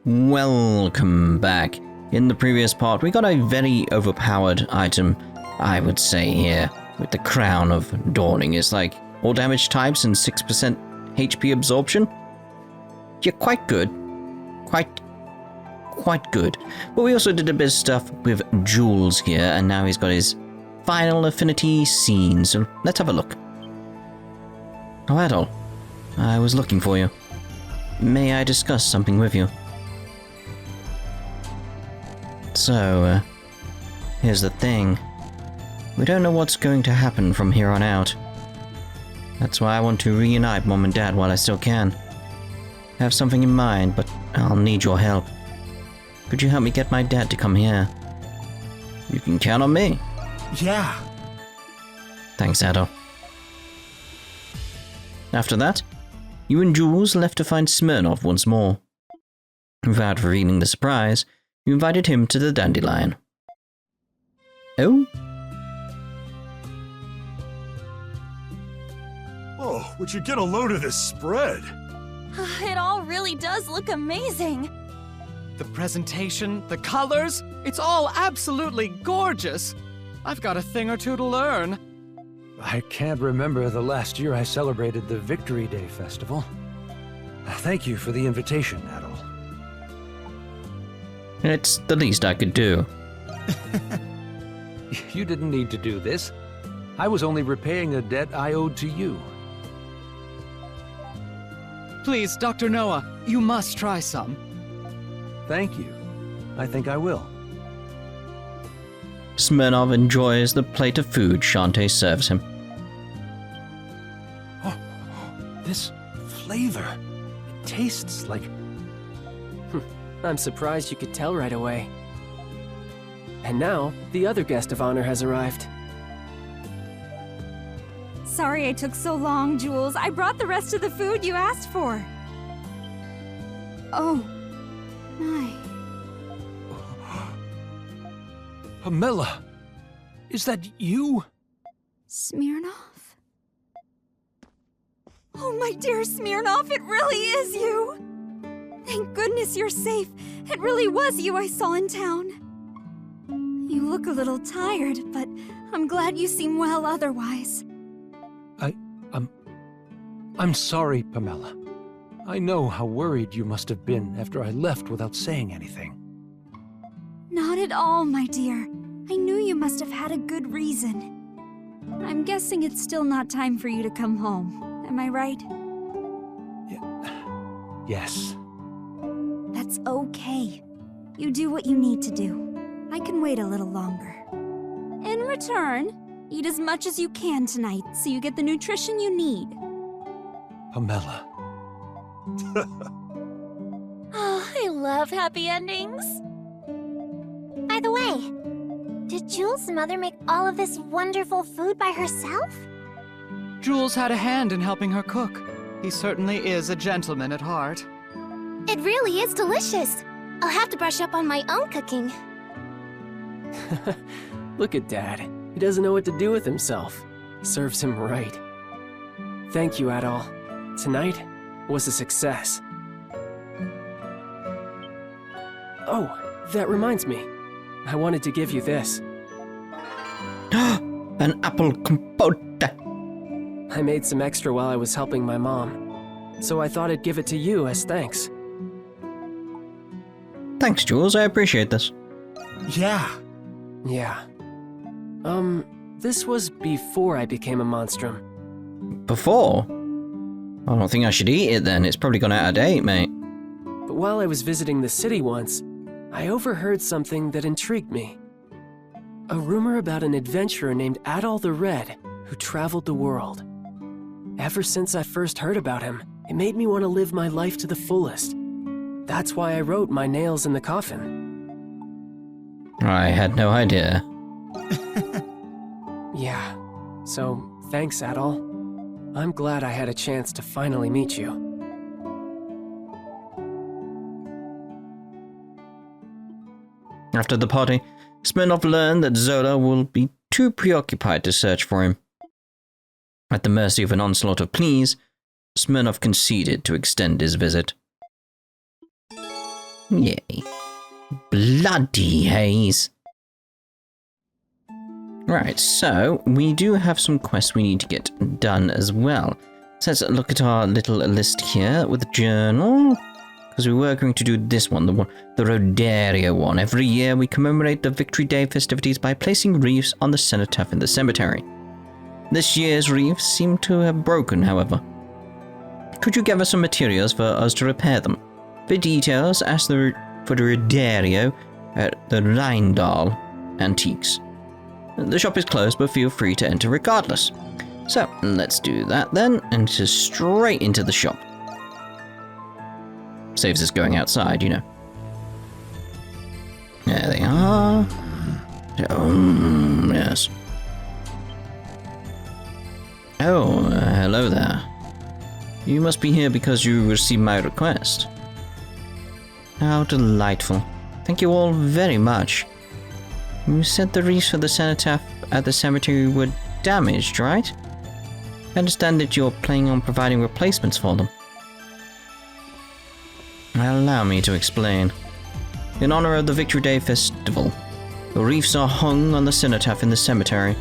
Welcome back. In the previous part, we got a very overpowered item, I would say here, with the Crown of Dawning. It's like all damage types and 6% HP absorption. Yeah, quite good. Quite good. But we also did a bit of stuff with Jules here, and now he's got his final affinity scene, so let's have a look. Oh, Adol, I was looking for you. May I discuss something with you? So, here's the thing. We don't know what's going to happen from here on out. That's why I want to reunite Mom and Dad while I still can. I have something in mind, but I'll need your help. Could you help me get my dad to come here? You can count on me. Yeah. Thanks, Adol. After that, you and Jules left to find Smirnov once more. Without revealing the surprise, you invited him to the Dandelion. Oh? Oh, would you get a load of this spread? It all really does look amazing. The presentation, the colors, it's all absolutely gorgeous. I've got a thing or two to learn. I can't remember the last year I celebrated the Victory Day Festival. Thank you for the invitation, Adol. It's the least I could do. You didn't need to do this. I was only repaying a debt I owed to you. Please, Dr. Noah, you must try some. Thank you. I think I will. Smirnov enjoys the plate of food Shantae serves him. Oh, this flavor. It tastes like... I'm surprised you could tell right away. And now, the other guest of honor has arrived. Sorry I took so long, Jules. I brought the rest of the food you asked for. Oh, my. Pamela! Is that you? Smirnov? Oh, my dear Smirnov, it really is you! Thank goodness you're safe. It really was you I saw in town. You look a little tired, but I'm glad you seem well otherwise. I'm sorry, Pamela. I know how worried you must have been after I left without saying anything. Not at all, my dear. I knew you must have had a good reason. I'm guessing it's still not time for you to come home. Am I right? Yes. That's okay. You do what you need to do. I can wait a little longer. In return, eat as much as you can tonight so you get the nutrition you need. Pamela. Oh, I love happy endings. By the way, did Jules' mother make all of this wonderful food by herself? Jules had a hand in helping her cook. He certainly is a gentleman at heart. It really is delicious. I'll have to brush up on my own cooking. Look at Dad. He doesn't know what to do with himself. Serves him right. Thank you, Adol. Tonight was a success. Oh, that reminds me. I wanted to give you this. An apple compote. I made some extra while I was helping my mom, so I thought I'd give it to you as thanks. Thanks, Jules. I appreciate this. Yeah. Yeah. This was before I became a monstrum. Before? I don't think I should eat it then. It's probably gone out of date, mate. But while I was visiting the city once, I overheard something that intrigued me. A rumor about an adventurer named Adol the Red who traveled the world. Ever since I first heard about him, it made me want to live my life to the fullest. That's why I wrote my nails in the coffin. I had no idea. Yeah. So, thanks, Adol. I'm glad I had a chance to finally meet you. After the party, Smirnov learned that Zola will be too preoccupied to search for him. At the mercy of an onslaught of pleas, Smirnov conceded to extend his visit. Yay. Bloody haze. Right, so we do have some quests we need to get done as well. So let's look at our little list here with the journal. Because we were going to do this one, the Rodario one. Every year we commemorate the Victory Day festivities by placing wreaths on the cenotaph in the cemetery. This year's wreaths seem to have broken, however. Could you give us some materials for us to repair them? For details, ask for the Rodario at the Rheindal Antiques. The shop is closed, but feel free to enter regardless. So, let's do that then, and just straight into the shop. Saves us going outside, you know. There they are. Oh, yes. Oh, hello there. You must be here because you received my request. How delightful. Thank you all very much. You said the wreaths for the cenotaph at the cemetery were damaged, right? I understand that you're planning on providing replacements for them. Allow me to explain. In honor of the Victory Day festival, the wreaths are hung on the cenotaph in the cemetery.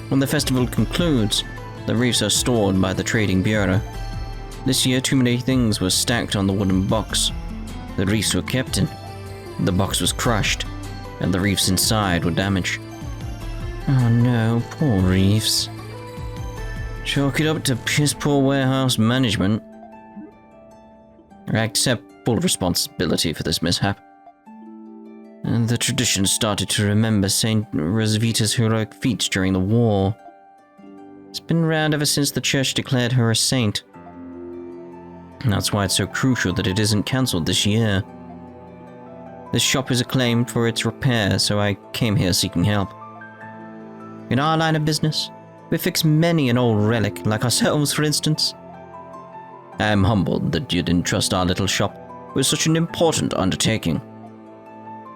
When the festival concludes, the wreaths are stored by the Trading Bureau. This year, too many things were stacked on the wooden box. The wreaths were kept in. The box was crushed, and the wreaths inside were damaged. Oh no, poor wreaths. Chalk it up to piss-poor warehouse management. I accept full responsibility for this mishap. And the tradition started to remember Saint Rosvita's heroic feats during the war. It's been around ever since the church declared her a saint. And that's why it's so crucial that it isn't cancelled this year. This shop is acclaimed for its repair, so I came here seeking help. In our line of business, we fix many an old relic, like ourselves for instance. I am humbled that you'd entrust our little shop with such an important undertaking.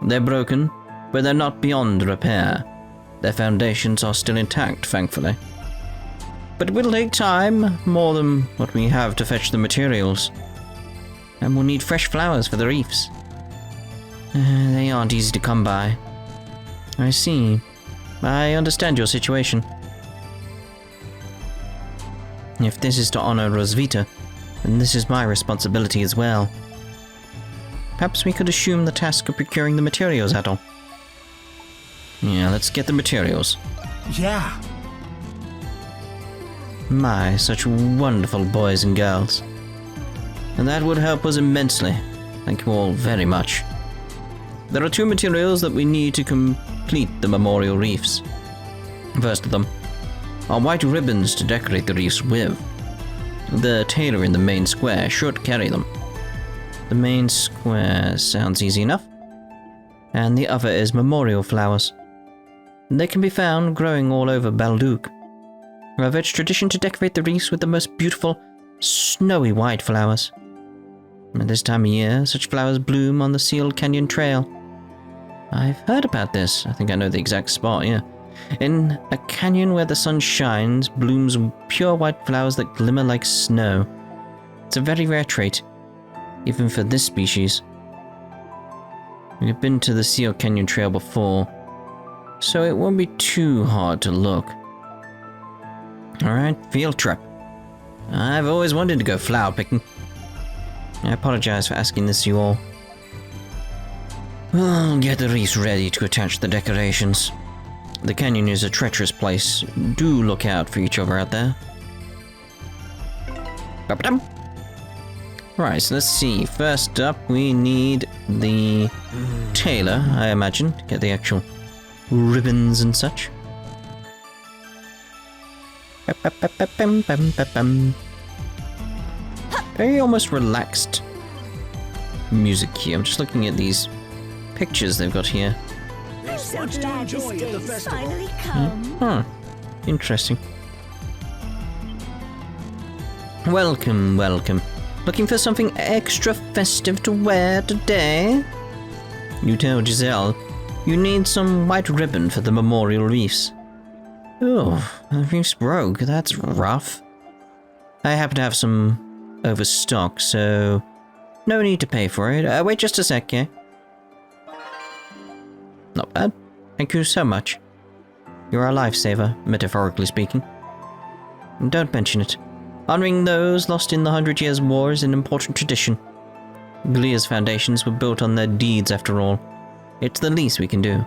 They're broken, but they're not beyond repair. Their foundations are still intact, thankfully. But it will take time, more than what we have to fetch the materials. And we'll need fresh flowers for the wreaths. They aren't easy to come by. I see. I understand your situation. If this is to honor Rosvita, then this is my responsibility as well. Perhaps we could assume the task of procuring the materials, Adol. Yeah, let's get the materials. Yeah. My, such wonderful boys and girls. And that would help us immensely. Thank you all very much. There are two materials that we need to complete the memorial wreaths. First of them are white ribbons to decorate the wreaths with. The tailor in the main square should carry them. The main square sounds easy enough. And the other is memorial flowers. They can be found growing all over Balduq. However, it's tradition to decorate the wreaths with the most beautiful, snowy white flowers. At this time of year, such flowers bloom on the Sealed Canyon Trail. I've heard about this. I think I know the exact spot, yeah. In a canyon where the sun shines, blooms pure white flowers that glimmer like snow. It's a very rare trait, even for this species. We've been to the Sealed Canyon Trail before, so it won't be too hard to look. Alright, field trip. I've always wanted to go flower picking. I apologize for asking this to you all. Well, get the wreaths ready to attach the decorations. The canyon is a treacherous place. Do look out for each other out there. Right, so let's see. First up, we need the tailor, I imagine, to get the actual ribbons and such. Very almost relaxed music here. I'm just looking at these pictures they've got here. I'm so glad this day's finally come. Huh. Interesting. Welcome, welcome. Looking for something extra festive to wear today? You tell Giselle you need some white ribbon for the memorial wreaths. Oh, the wreaths broke. That's rough. I happen to have some overstock, so No need to pay for it. Wait just a sec, yeah? Not bad. Thank you so much. You're a lifesaver, metaphorically speaking. And don't mention it. Honoring those lost in the 100 Years' War is an important tradition. Glea's foundations were built on their deeds, after all. It's the least we can do.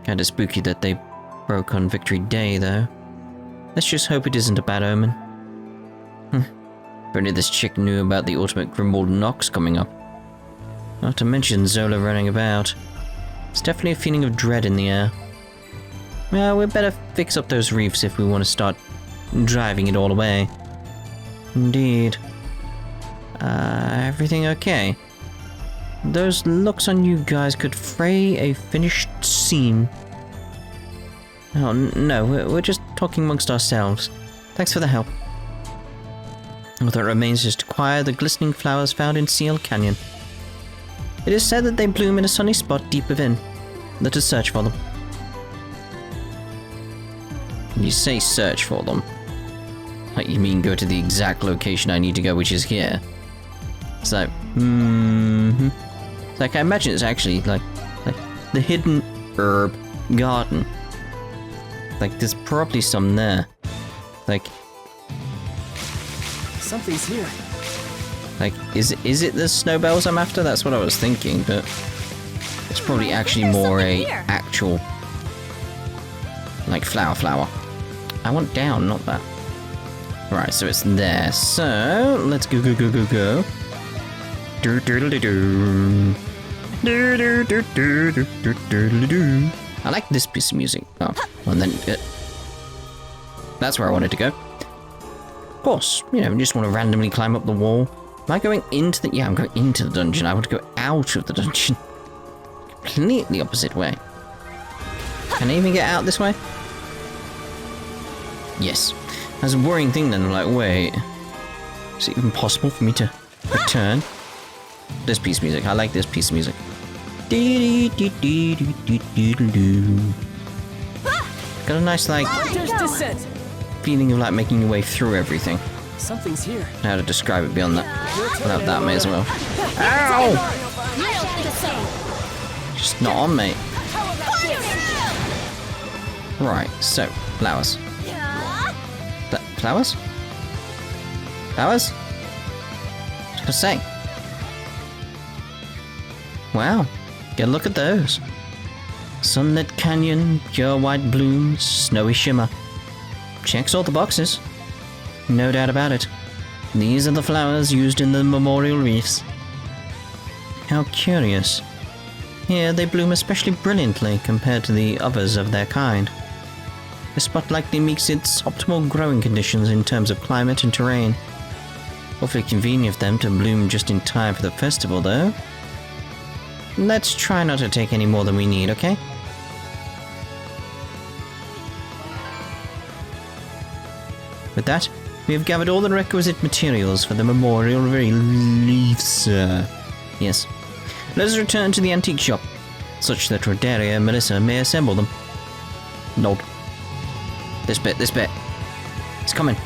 Kinda spooky that they broke on Victory Day, though. Let's just hope it isn't a bad omen. If only this chick knew about the ultimate Grimwald Nox coming up. Not to mention Zola running about. It's definitely a feeling of dread in the air. Well, we'd better fix up those reefs if we want to start driving it all away. Indeed. Everything okay? Those looks on you guys could fray a finished seam. Oh, no, we're just talking amongst ourselves. Thanks for the help. All that remains is to acquire the glistening flowers found in Seal Canyon. It is said that they bloom in a sunny spot deep within. Let us search for them. You say search for them. Like, you mean go to the exact location I need to go, which is here? It's like, It's like, I imagine it's actually like the hidden herb garden. Like, there's probably some there. Like, Something's here. like, is it the snowbells I'm after? That's what I was thinking, but it's probably actually more a actual, like, flower. I want down, not that. Right, so it's there. So let's go. I like this piece of music. Oh, and then that's where I wanted to go. Of course, you know, just want to randomly climb up the wall. Am I going into the... Yeah, I'm going into the dungeon. I want to go out of the dungeon. Completely opposite way. Can I even get out this way? Yes. That's a worrying thing then. I'm like, wait. Is it even possible for me to return? This piece of music. I like this piece of music. Got a nice, like, feeling of, like, making your way through everything. Something's here. How to describe it beyond that? Without that, may as well. Ow! Just not on, mate. Right, so, flowers. Flowers? Flowers? What was I gonna say? Wow, get a look at those. Sunlit canyon, pure white blooms, snowy shimmer. Checks all the boxes. No doubt about it. These are the flowers used in the memorial wreaths. How curious. Here they bloom especially brilliantly compared to the others of their kind. The spot likely meets its optimal growing conditions in terms of climate and terrain. Awfully convenient of them to bloom just in time for the festival, though. Let's try not to take any more than we need, okay? With that, we have gathered all the requisite materials for the memorial reliefs. Yes. Let us return to the antique shop, such that Rodaria and Melissa may assemble them. Nod. This bit. It's coming.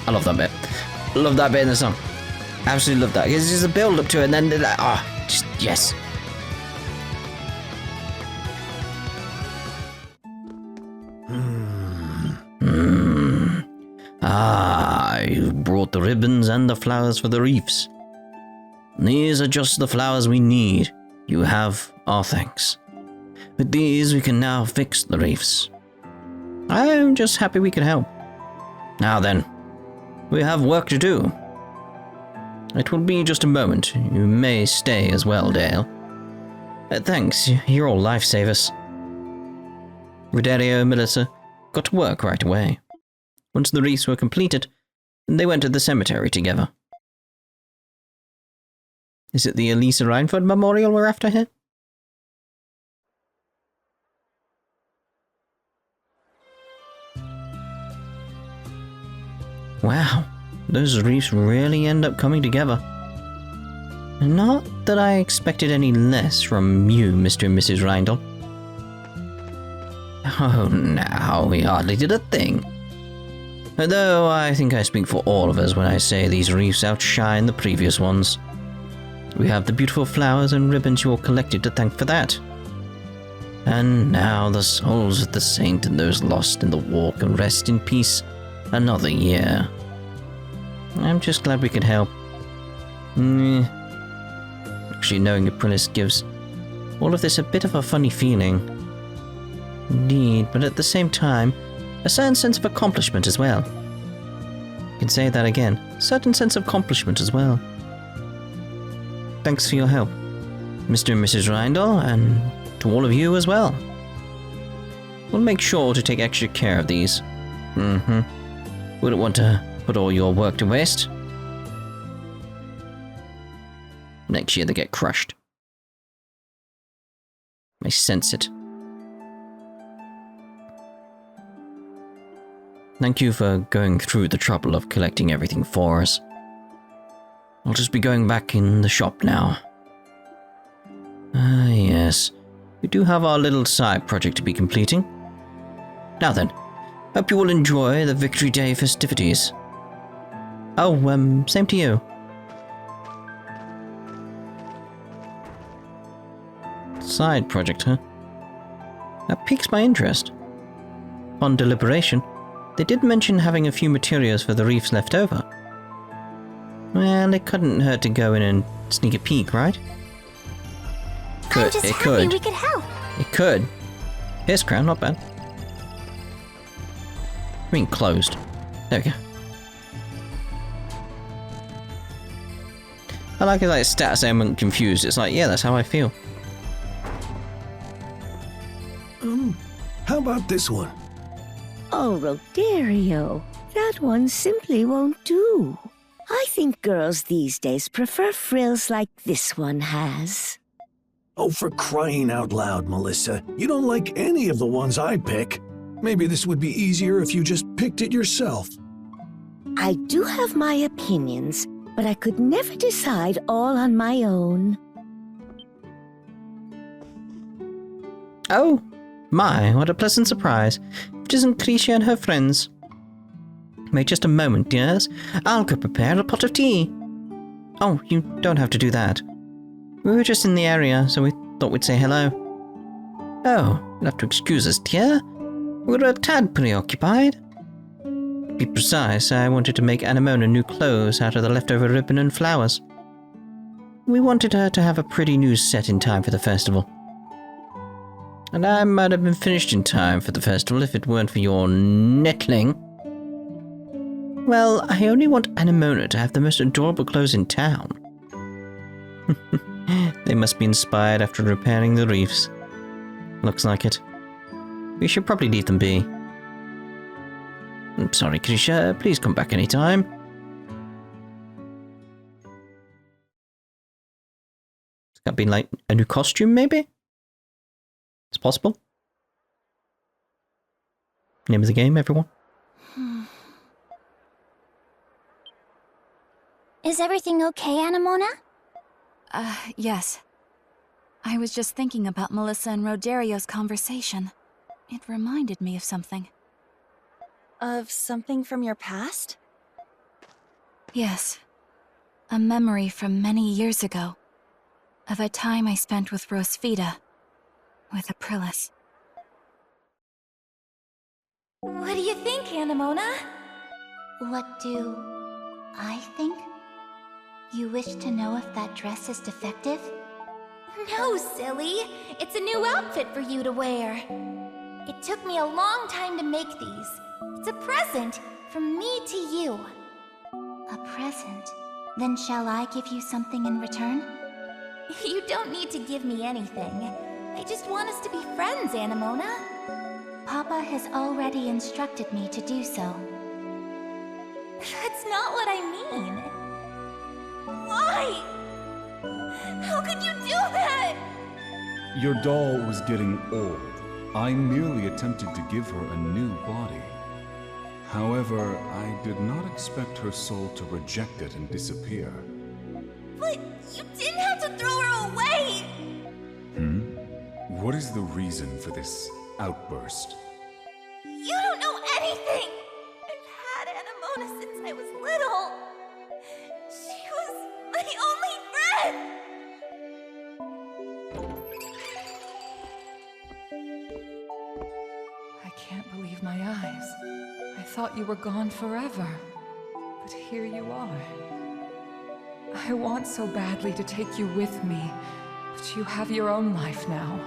I love that bit. Love that bit in the song. Absolutely love that. It's just a build up to it and then they're like, just, yes. You've brought the ribbons and the flowers for the reefs. These are just the flowers we need. You have our thanks. With these, we can now fix the reefs. I'm just happy we could help. Now then, we have work to do. It will be just a moment. You may stay as well, Dale. Thanks, you're all lifesavers. Rodario and Melissa got to work right away. Once the reefs were completed, they went to the cemetery together. Is it the Elisa Reinford Memorial we're after here? Wow, those reefs really end up coming together. Not that I expected any less from you, Mr. and Mrs. Reindl. Oh, now, we hardly did a thing. Though I think I speak for all of us when I say these reefs outshine the previous ones. We have the beautiful flowers and ribbons you all collected to thank for that. And now the souls of the saint and those lost in the war can rest in peace another year. I'm just glad we could help. Actually, knowing Aprilis gives all of this a bit of a funny feeling. Indeed, but at the same time, a certain sense of accomplishment as well. I can say that again. A certain sense of accomplishment as well. Thanks for your help, Mr. and Mrs. Reindl, and to all of you as well. We'll make sure to take extra care of these. Wouldn't want to put all your work to waste. Next year they get crushed. I sense it. Thank you for going through the trouble of collecting everything for us. I'll just be going back in the shop now. Ah, yes. We do have our little side project to be completing. Now then, hope you will enjoy the Victory Day festivities. Oh, same to you. Side project, huh? That piques my interest. On deliberation, they did mention having a few materials for the reefs left over. Well, it couldn't hurt to go in and sneak a peek, right? I'm just happy we could help. It could. Here's crown, not bad. I mean, closed. There we go. I like it, like status ailment confused. It's like, yeah, that's how I feel. How about this one? Oh, Rodario, that one simply won't do. I think girls these days prefer frills like this one has. Oh, for crying out loud, Melissa. You don't like any of the ones I pick. Maybe this would be easier if you just picked it yourself. I do have my opinions, but I could never decide all on my own. Oh, my, what a pleasant surprise. It isn't Krisha and her friends. Wait just a moment, dears. I'll go prepare a pot of tea. Oh, you don't have to do that. We were just in the area, so we thought we'd say hello. Oh, you'll have to excuse us, dear. We were a tad preoccupied. To be precise, I wanted to make Anemona new clothes out of the leftover ribbon and flowers. We wanted her to have a pretty new set in time for the festival. And I might have been finished in time for the festival if it weren't for your nettling. Well, I only want Anemona to have the most adorable clothes in town. They must be inspired after repairing the reefs. Looks like it. We should probably leave them be. I'm sorry, Krisha. Please come back anytime. It's got to be like a new costume, maybe? It's possible. Name of the game, everyone? Is everything okay, Anemona? Yes. I was just thinking about Melissa and Rodario's conversation. It reminded me of something. Of something from your past? Yes. A memory from many years ago. Of a time I spent with Rosvita. With Aprilis. What do you think, Anemona? What do I think? You wish to know if that dress is defective? No, silly. It's a new outfit for you to wear. It took me a long time to make these. It's a present from me to you. A present? Then shall I give you something in return? You don't need to give me anything. I just want us to be friends, Anemona. Papa has already instructed me to do so. That's not what I mean. Why? How could you do that? Your doll was getting old. I merely attempted to give her a new body. However, I did not expect her soul to reject it and disappear. But you didn't have to throw her away! What is the reason for this outburst. You don't know anything! I've had Anemona since I was little. She was my only friend! I can't believe my eyes. I thought you were gone forever. But here you are. I want so badly to take you with me, but you have your own life now.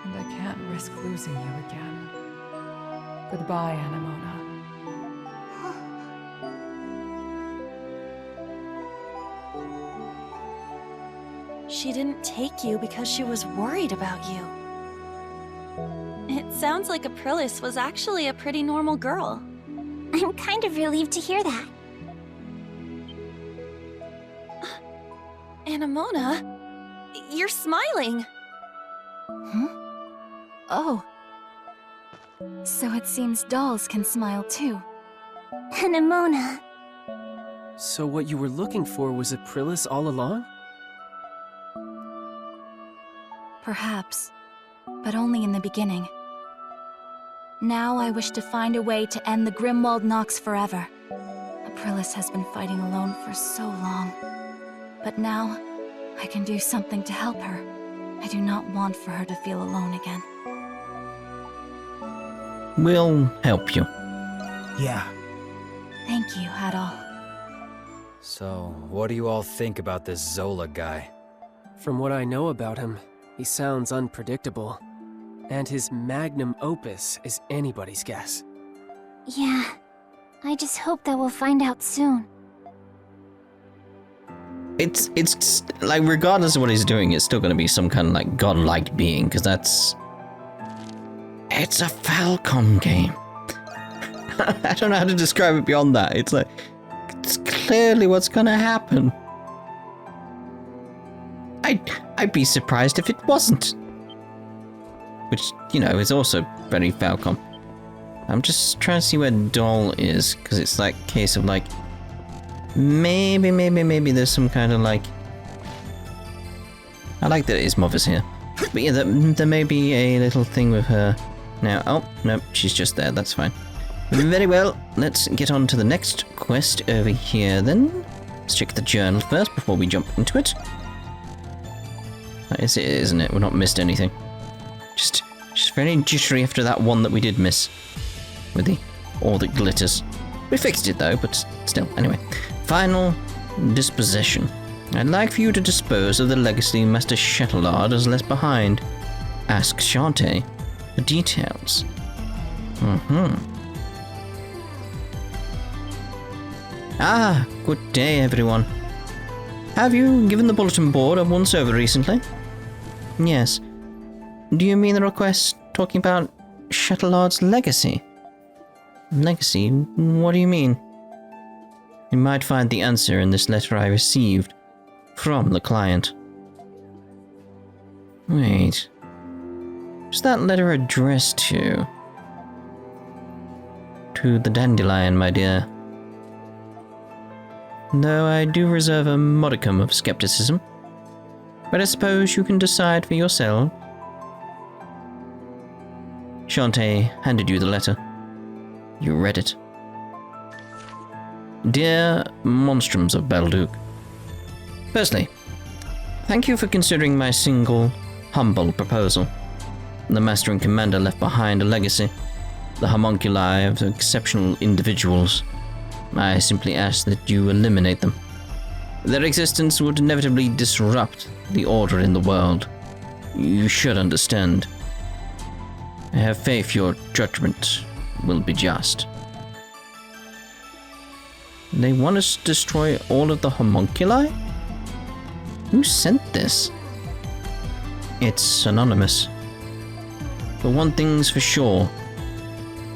And I can't risk losing you again. Goodbye, Anemona. She didn't take you because she was worried about you. It sounds like Aprilis was actually a pretty normal girl. I'm kind of relieved to hear that. Anemona, you're smiling. Oh. So it seems dolls can smile too. Anemona. So what you were looking for was Aprilis all along? Perhaps, but only in the beginning. Now I wish to find a way to end the Grimwald Nox forever. Aprilis has been fighting alone for so long. But now, I can do something to help her. I do not want for her to feel alone again. We'll help you. Yeah. Thank you, Adol. So, what do you all think about this Zola guy? From what I know about him, he sounds unpredictable. And his magnum opus is anybody's guess. Yeah. I just hope that we'll find out soon. It's like, regardless of what he's doing, it's still going to be some kind of like godlike being, because it's a Falcom game. I don't know how to describe it beyond that. It's like, it's clearly what's going to happen. I'd be surprised if it wasn't. Which, you know, is also very Falcom. I'm just trying to see where Doll is, because it's like a case of like, maybe there's some kind of like... I like that his mother's here. But yeah, there may be a little thing with her now. Oh, no, she's just there, that's fine. Very well, let's get on to the next quest over here then. Let's check the journal first before we jump into it. That is it, isn't it? We've not missed anything. Just very jittery after that one that we did miss. With the all that glitters. We fixed it though, but still. Anyway. Final disposition. I'd like for you to dispose of the legacy Master Shettlard has left behind. Ask Shantae for details. Ah, good day everyone. Have you given the bulletin board a once over recently? Yes. Do you mean the request talking about Shettlard's legacy? Legacy? What do you mean? You might find the answer in this letter I received from the client. Wait. Who's that letter addressed to? To the Dandelion, my dear. Though I do reserve a modicum of skepticism. But I suppose you can decide for yourself. Shantae handed you the letter. You read it. Dear Monstrums of Balduq. Firstly, thank you for considering my single, humble proposal. The Master and Commander left behind a legacy, the homunculi of exceptional individuals. I simply ask that you eliminate them. Their existence would inevitably disrupt the order in the world. You should understand. I have faith your judgment will be just. They want us to destroy all of the homunculi? Who sent this? It's anonymous. But one thing's for sure.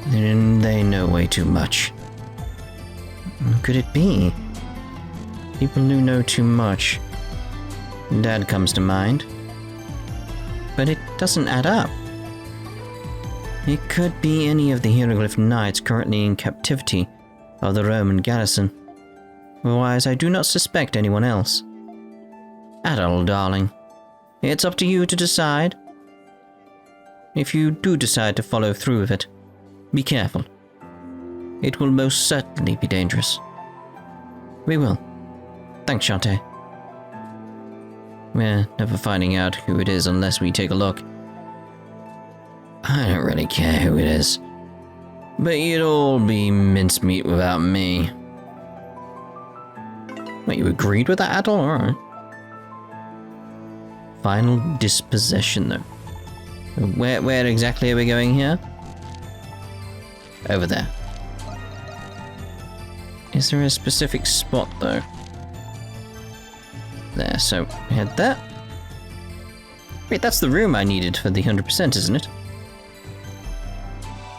They know way too much. Could it be? People who know too much. Dad comes to mind. But it doesn't add up. It could be any of the hieroglyph knights currently in captivity of the Roman garrison. Otherwise, I do not suspect anyone else. Adol, darling, it's up to you to decide. if you do decide to follow through with it, be careful. It will most certainly be dangerous. We will. Thanks, Shantae. We're never finding out who it is unless we take a look. I don't really care who it is. But you'd all be mincemeat without me. Wait, you agreed with that, Adol? Alright. Final dispossession, though. Where exactly are we going here? Over there. Is there a specific spot, though? There, so head there. Wait, that's the room I needed for the 100%, isn't it?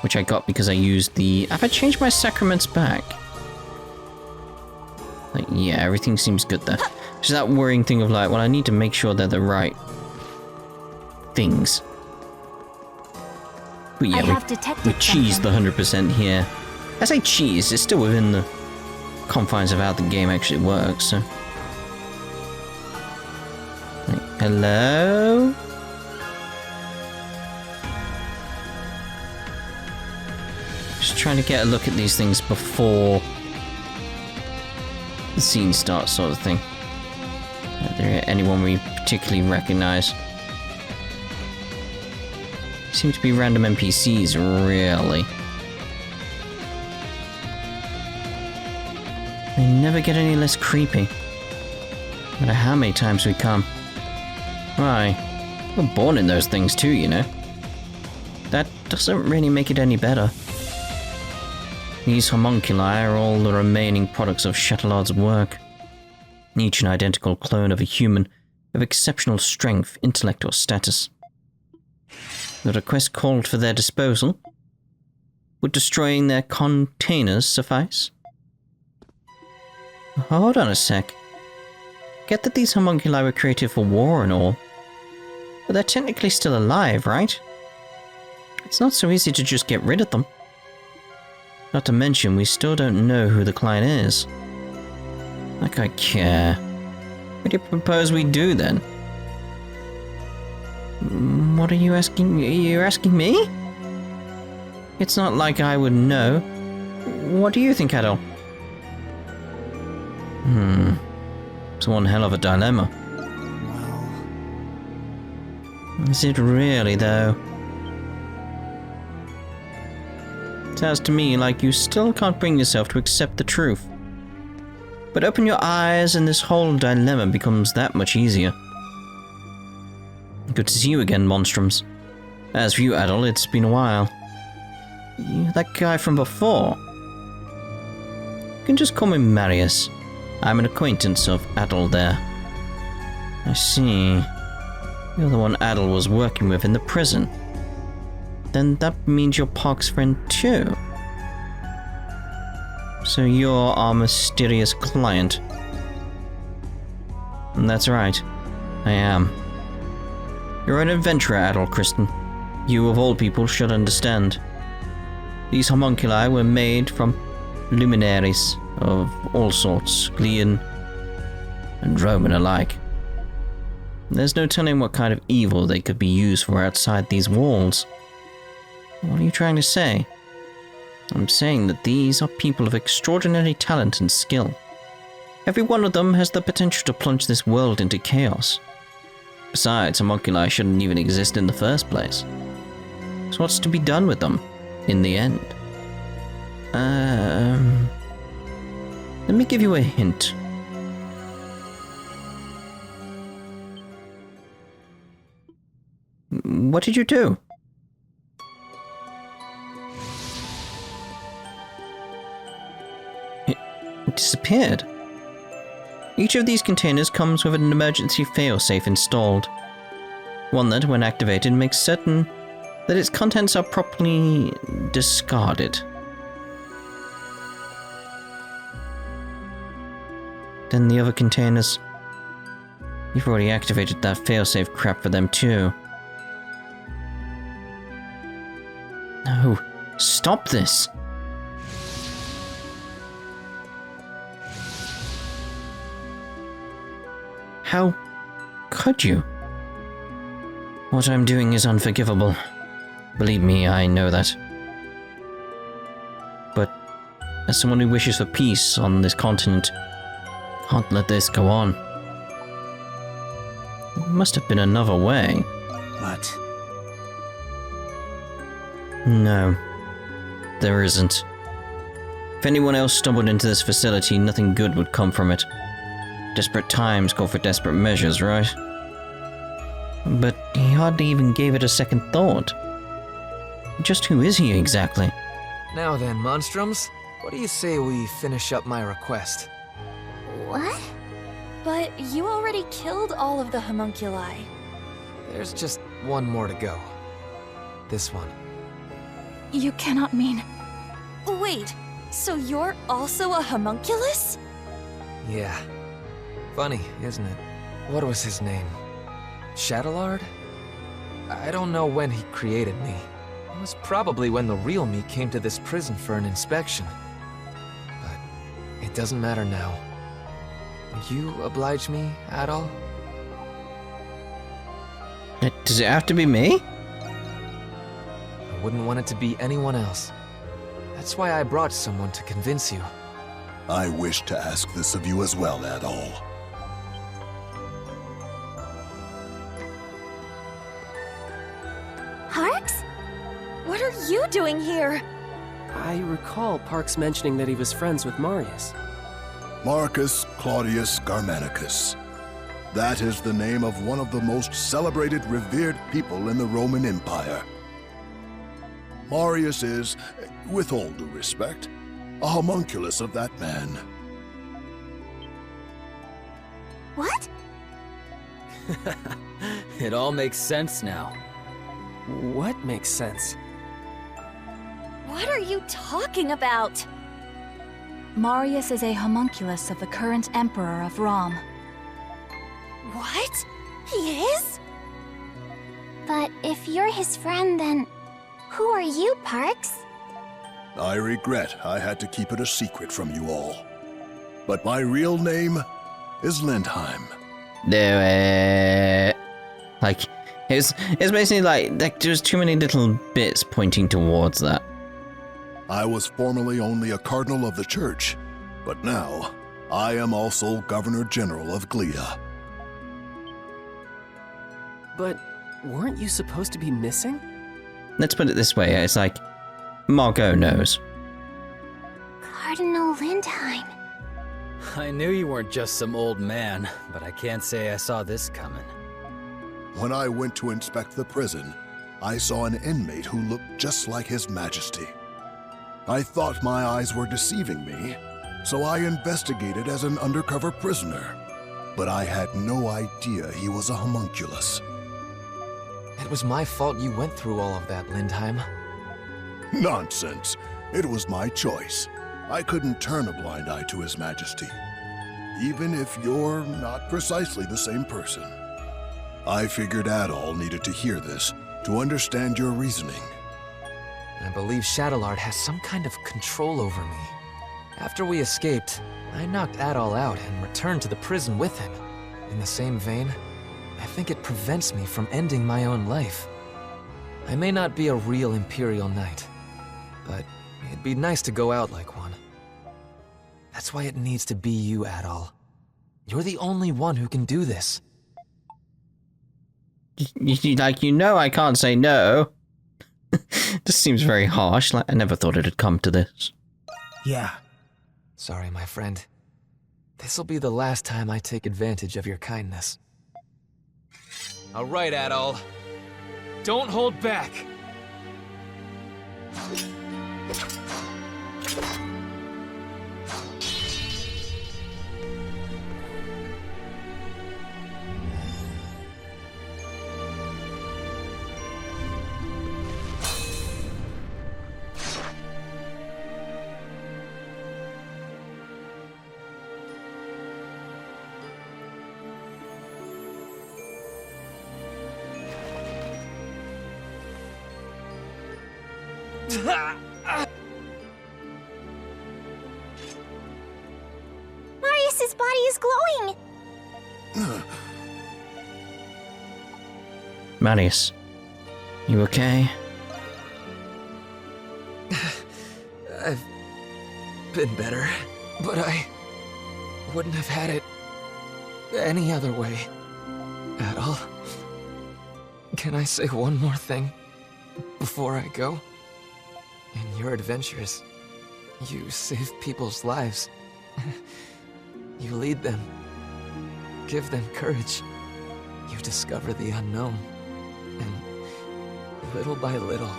Which I got because I used the... Have I changed my sacraments back? Like, yeah, everything seems good there. Just that worrying thing of like, well, I need to make sure they're the right things. But yeah, we cheesed the 100% here. I say cheese, it's still within the confines of how the game actually works, so... Like, hello? Just trying to get a look at these things before the scene starts, sort of thing. Are there anyone we particularly recognize? Seem to be random NPCs, really. They never get any less creepy. No matter how many times we come. Why? We're born in those things too, you know. That doesn't really make it any better. These homunculi are all the remaining products of Chatelard's work. Each an identical clone of a human of exceptional strength, intellect, or status. The request called for their disposal. Would destroying their containers suffice? Hold on a sec. Get that these homunculi were created for war and all. But they're technically still alive, right? It's not so easy to just get rid of them. Not to mention, we still don't know who the client is. Like I care. What do you propose we do then? What are you asking? You're asking me? It's not like I would know. What do you think, Adol? It's one hell of a dilemma. Is it really, though? Sounds to me like you still can't bring yourself to accept the truth. But open your eyes and this whole dilemma becomes that much easier. Good to see you again, Monstrums. As for you, Adol, it's been a while. You're that guy from before. You can just call me Marius. I'm an acquaintance of Adol there. I see. You're the one Adol was working with in the prison. Then that means you're Park's friend too. So you're our mysterious client. And that's right. I am. You're an adventurer, Adol Christin. You of all people should understand. These homunculi were made from luminaries of all sorts, Glean and Roman alike. There's no telling what kind of evil they could be used for outside these walls. What are you trying to say? I'm saying that these are people of extraordinary talent and skill. Every one of them has the potential to plunge this world into chaos. Besides, homunculi shouldn't even exist in the first place. So what's to be done with them, in the end? Let me give you a hint. What did you do? It disappeared. Each of these containers comes with an emergency failsafe installed. One that, when activated, makes certain that its contents are properly discarded. Then the other containers... You've already activated that failsafe crap for them too. No, stop this! How could you? What I'm doing is unforgivable. Believe me, I know that. But as someone who wishes for peace on this continent, can't let this go on. There must have been another way. But... No, there isn't. If anyone else stumbled into this facility, nothing good would come from it. Desperate times call for desperate measures, right? But he hardly even gave it a second thought. Just who is he exactly? Now then, Monstrums, what do you say we finish up my request? What? But you already killed all of the homunculi. There's just one more to go. This one. You cannot mean... Wait, so you're also a homunculus? Yeah. Funny, isn't it? What was his name? Shadowlord? I don't know when he created me. It was probably when the real me came to this prison for an inspection. But it doesn't matter now. Would you oblige me, Adol? Does it have to be me? I wouldn't want it to be anyone else. That's why I brought someone to convince you. I wish to ask this of you as well, Adol. Parks? What are you doing here? I recall Parks mentioning that he was friends with Marius. Marcus Claudius Germanicus. That is the name of one of the most celebrated, revered people in the Roman Empire. Marius is, with all due respect, a homunculus of that man. What? It all makes sense now. What makes sense? What are you talking about? Marius is a homunculus of the current Emperor of Rom. What? He is? But if you're his friend, then who are you, Parks? I regret I had to keep it a secret from you all. But my real name is Lindheim. Do it. Like, it's basically like there's too many little bits pointing towards that. I was formerly only a cardinal of the church, but now I am also Governor General of Glea. But weren't you supposed to be missing? Let's put it this way, it's like, Margot knows. Cardinal Lindheim. I knew you weren't just some old man, but I can't say I saw this coming. When I went to inspect the prison, I saw an inmate who looked just like His Majesty. I thought my eyes were deceiving me, so I investigated as an undercover prisoner. But I had no idea he was a homunculus. It was my fault you went through all of that, Lindheim. Nonsense. It was my choice. I couldn't turn a blind eye to His Majesty, even if you're not precisely the same person. I figured Adol needed to hear this to understand your reasoning. I believe Shadowlord has some kind of control over me. After we escaped, I knocked Adol out and returned to the prison with him. In the same vein, I think it prevents me from ending my own life. I may not be a real Imperial Knight, but it'd be nice to go out like one. That's why it needs to be you, Adol. You're the only one who can do this. Like, I can't say no. This seems very harsh. Like, I never thought it had come to this. Yeah. Sorry, my friend. This'll be the last time I take advantage of your kindness. All right, Adol. Don't hold back. Marius's body is glowing! Marius, you okay? I've been better, but I wouldn't have had it any other way. Adol, can I say one more thing before I go? In your adventures, you save people's lives. You lead them, give them courage. You discover the unknown, and little by little,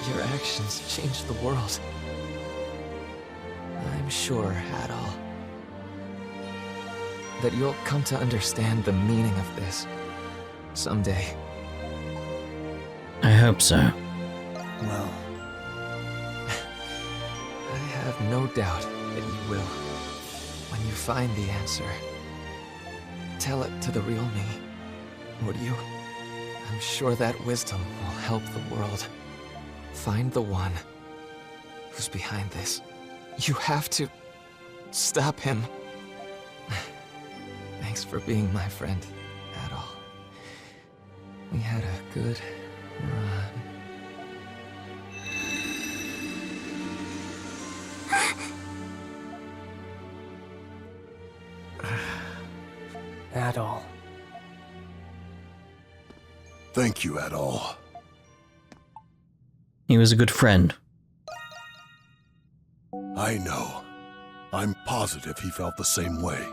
your actions change the world. I'm sure, Adol, that you'll come to understand the meaning of this someday. I hope so. Well, I have no doubt that you will. When you find the answer, tell it to the real me, would you? I'm sure that wisdom will help the world. Find the one who's behind this. You have to stop him. Thanks for being my friend, Adol. We had a good run. Adol. Thank you, Adol. He was a good friend. I know. I'm positive he felt the same way.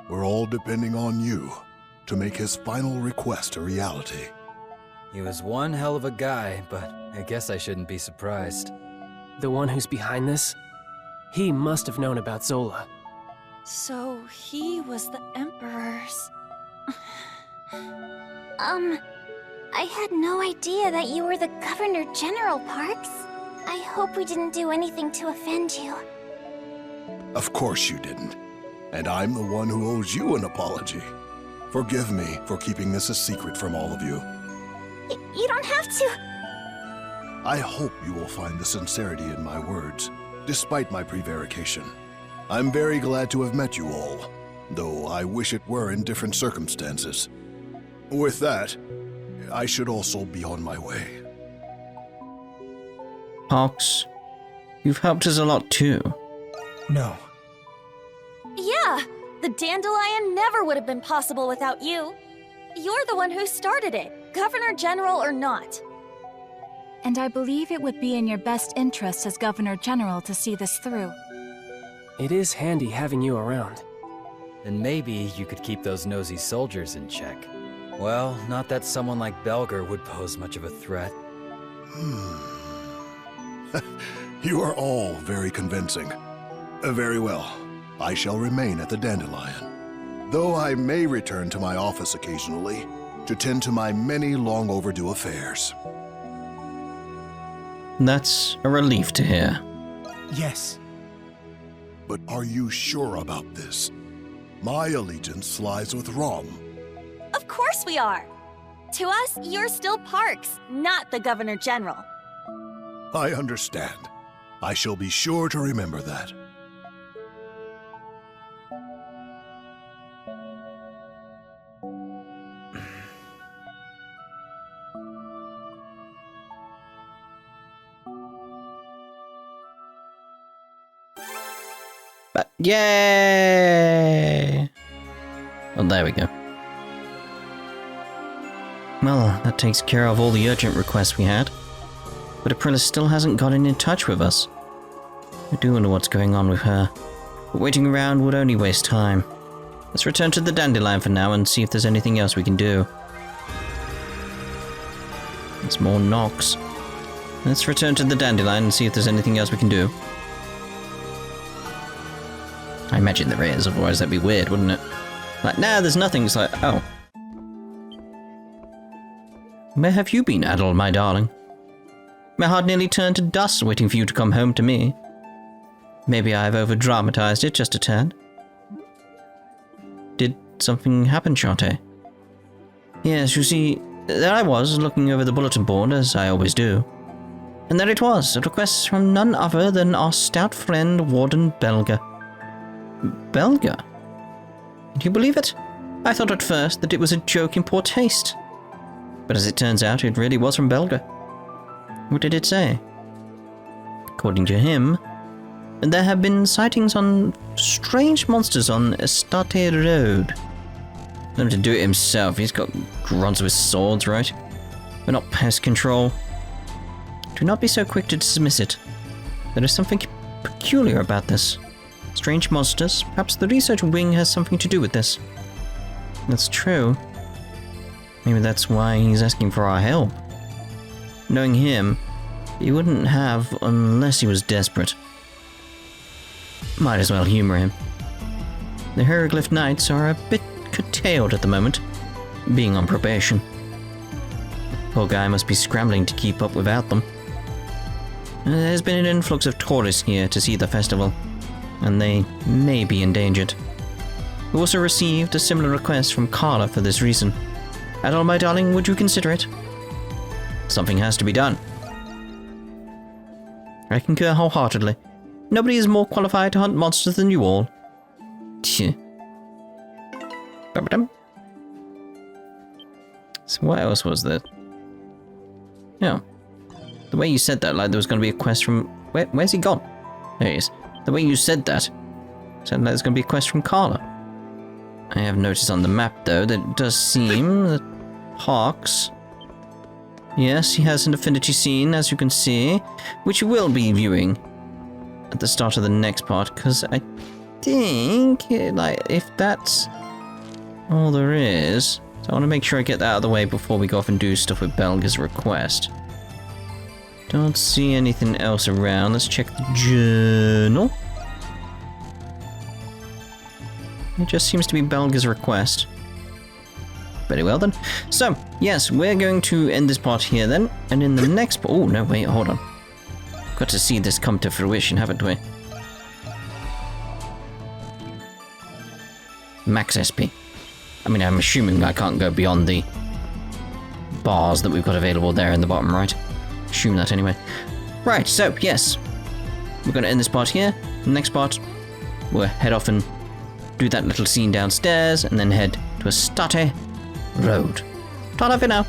We're all depending on you to make his final request a reality. He was one hell of a guy, but I guess I shouldn't be surprised. The one who's behind this? He must have known about Zola. So he was the Emperor's... I had no idea that you were the Governor General, Parks. I hope we didn't do anything to offend you. Of course you didn't. And I'm the one who owes you an apology. Forgive me for keeping this a secret from all of you. You don't have to. I hope you will find the sincerity in my words, despite my prevarication. I'm very glad to have met you all, though I wish it were in different circumstances. With that, I should also be on my way. Parks, you've helped us a lot too. No. Yeah! The dandelion never would have been possible without you. You're the one who started it, Governor General or not. And I believe it would be in your best interest as Governor General to see this through. It is handy having you around. Then maybe you could keep those nosy soldiers in check. Well, not that someone like Belger would pose much of a threat. You are all very convincing. Very well. I shall remain at the Dandelion, though I may return to my office occasionally to tend to my many long overdue affairs. That's a relief to hear. Yes. But are you sure about this? My allegiance lies with Rom. Of course we are! To us, you're still Parks, not the Governor General. I understand. I shall be sure to remember that. But yay! Oh, there we go. Well, that takes care of all the urgent requests we had. But Aprilis still hasn't gotten in touch with us. I do wonder what's going on with her. But waiting around would only waste time. Let's return to the Dandelion for now and see if there's anything else we can do. It's more Nox. Let's return to the Dandelion and see if there's anything else we can do. I imagine there is, otherwise that'd be weird, wouldn't it? Like, nah, there's nothing. It's like, oh. Where have you been, Adol, my darling? My heart nearly turned to dust waiting for you to come home to me. Maybe I've over-dramatized it just a tad. Did something happen, Shantae? Yes, you see, there I was, looking over the bulletin board, as I always do. And there it was, a request from none other than our stout friend, Warden Belger. Belger? Can you believe it? I thought at first that it was a joke in poor taste. But as it turns out, it really was from Belger. What did it say? according to him, there have been sightings on strange monsters on Estate Road. Let him to do it himself. He's got grunts with swords, right? But not pest control. Do not be so quick to dismiss it. There is something peculiar about this. Strange monsters. Perhaps the research wing has something to do with this. That's true. Maybe that's why he's asking for our help. Knowing him, he wouldn't have unless he was desperate. Might as well humor him. The Hieroglyph Knights are a bit curtailed at the moment, being on probation. Poor guy must be scrambling to keep up without them. There's been an influx of tourists here to see the festival, and they may be endangered. We also received a similar request from Carla for this reason. Adol, my darling, would you consider it? Something has to be done. I concur wholeheartedly. Nobody is more qualified to hunt monsters than you all. Tch. So what else was there? No. The way you said that, like there was going to be a quest from... Where's he gone? There he is. The way you said that, sounded like there's going to be a quest from Carla. I have noticed on the map, though, that it does seem that Hawks... Yes, he has an affinity scene, as you can see, which you will be viewing at the start of the next part, because I think, like, if that's all there is... So I want to make sure I get that out of the way before we go off and do stuff with Belga's request. Don't see anything else around. Let's check the journal. It just seems to be Belga's request. Very well then. So, yes, we're going to end this part here then. And in the next part... Oh, no, wait, hold on. Got to see this come to fruition, haven't we? Max SP. I mean, I'm assuming I can't go beyond the bars that we've got available there in the bottom right. Assume that anyway. Right, so, yes. We're going to end this part here. Next part, we'll head off and do that little scene downstairs, and then head to Estate Road. Ta-da for now.